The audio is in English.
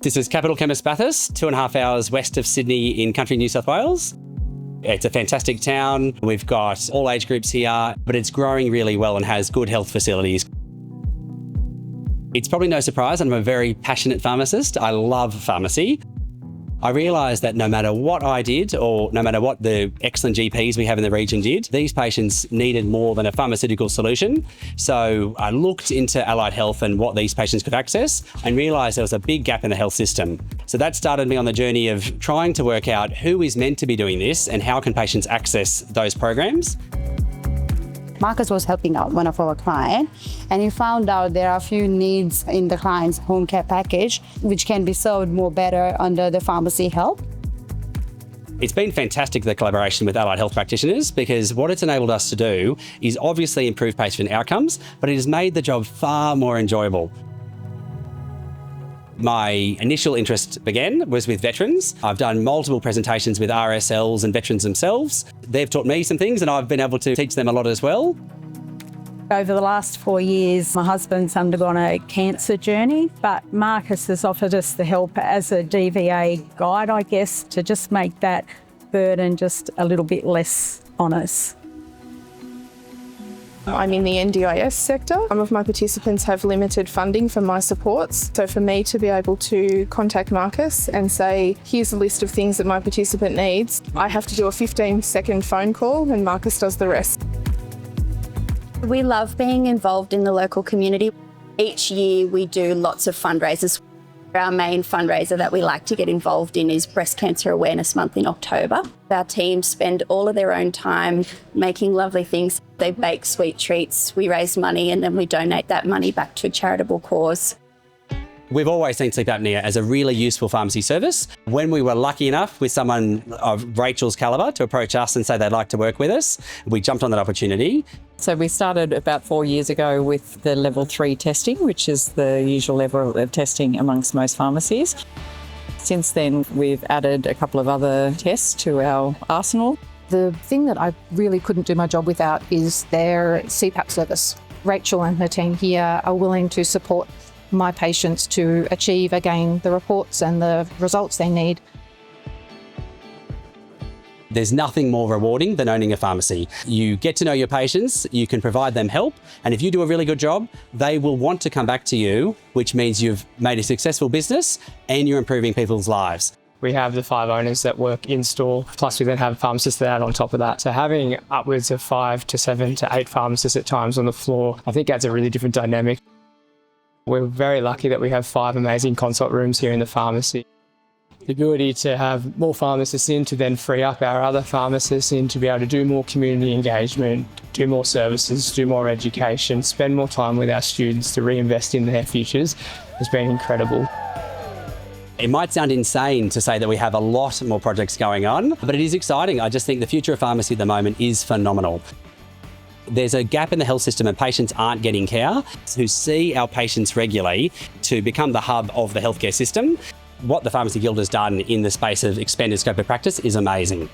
This is Capital Chemist Bathurst, 2.5 hours west of Sydney in country New South Wales. It's a fantastic town. We've got all age groups here, but it's growing really well and has good health facilities. It's probably no surprise, I'm a very passionate pharmacist. I love pharmacy. I realised that no matter what I did, or no matter what the excellent GPs we have in the region did, these patients needed more than a pharmaceutical solution. So I looked into allied health and what these patients could access and realised there was a big gap in the health system. So that started me on the journey of trying to work out who is meant to be doing this and how can patients access those programs. Marcus was helping out one of our clients, and he found out there are a few needs in the client's home care package which can be served more better under the pharmacy help. It's been fantastic, the collaboration with allied health practitioners, because what it's enabled us to do is obviously improve patient outcomes, but it has made the job far more enjoyable. My initial interest was with veterans. I've done multiple presentations with RSLs and veterans themselves. They've taught me some things and I've been able to teach them a lot as well. Over the last 4 years, my husband's undergone a cancer journey, but Marcus has offered us the help as a DVA guide, I guess, to just make that burden just a little bit less on us. I'm in the NDIS sector. Some of my participants have limited funding for my supports. So for me to be able to contact Marcus and say, here's a list of things that my participant needs, I have to do a 15-second phone call and Marcus does the rest. We love being involved in the local community. Each year we do lots of fundraisers. Our main fundraiser that we like to get involved in is Breast Cancer Awareness Month in October. Our team spend all of their own time making lovely things. They bake sweet treats, we raise money, and then we donate that money back to a charitable cause. We've always seen sleep apnea as a really useful pharmacy service. When we were lucky enough with someone of Rachel's calibre to approach us and say they'd like to work with us, we jumped on that opportunity. So we started about 4 years ago with the level 3 testing, which is the usual level of testing amongst most pharmacies. Since then, we've added a couple of other tests to our arsenal. The thing that I really couldn't do my job without is their CPAP service. Rachel and her team here are willing to support my patients to achieve, again, the reports and the results they need. There's nothing more rewarding than owning a pharmacy. You get to know your patients, you can provide them help, and if you do a really good job, they will want to come back to you, which means you've made a successful business and you're improving people's lives. We have the 5 owners that work in store, plus we then have pharmacists that add on top of that. So having upwards of 5 to 7 to 8 pharmacists at times on the floor, I think adds a really different dynamic. We're very lucky that we have 5 amazing consult rooms here in the pharmacy. The ability to have more pharmacists in to then free up our other pharmacists in to be able to do more community engagement, do more services, do more education, spend more time with our students to reinvest in their futures has been incredible. It might sound insane to say that we have a lot more projects going on, but it is exciting. I just think the future of pharmacy at the moment is phenomenal. There's a gap in the health system and patients aren't getting care. Who see our patients regularly to become the hub of the healthcare system. What the Pharmacy Guild has done in the space of expanded scope of practice is amazing.